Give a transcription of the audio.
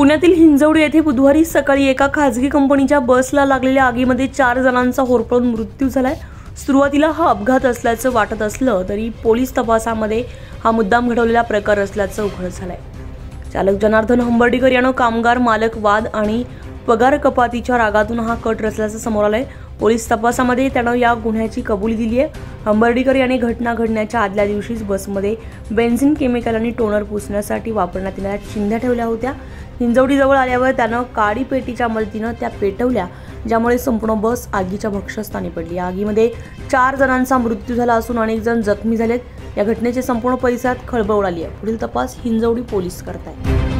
पुण्यातील हिंजवडी येथे बुधवारी सकाळी एका खासगी कंपनीच्या बसला लागलेल्या आगीमध्ये 4 जणांचा होरपळून मृत्यू झालाय। सुरुवातीला हा अपघात असल्याचं वाटत असलं तरी पोलीस तपासामध्ये हा मुद्दाम घडवलेला प्रकार असल्याचं उघड झालंय। चालक जनार्दन हंबर्डीकर यानं कामगार मालक वाद आणि पगार कपातीच्या रागातून हा कट रचल्याचं समोर आलंय। पोलीस तपासामध्ये त्यानं या गुन्ह्याची कबुली दिली आहे। हंबर्डीकर याने घटना घडण्याच्या आदल्या दिवशीच बसमध्ये बेन्झिन केमिकल आणि टोनर पुसण्यासाठी वापरण्यात येणाऱ्या चिंध्या ठेवल्या होत्या। हिंजवडीजवळ आल्यावर त्यानं काडी पेटीच्या मदतीनं त्या पेटवल्या, ज्यामुळे संपूर्ण बस आगीच्या भक्ष्यस्थानी पडली। या आगीमध्ये 4 जणांचा मृत्यू झाला असून अनेक जण जखमी झालेत। या घटनेचे संपूर्ण परिसरात खळबळ उडाली आहे। पुढील तपास हिंजवडी पोलीस करतायत।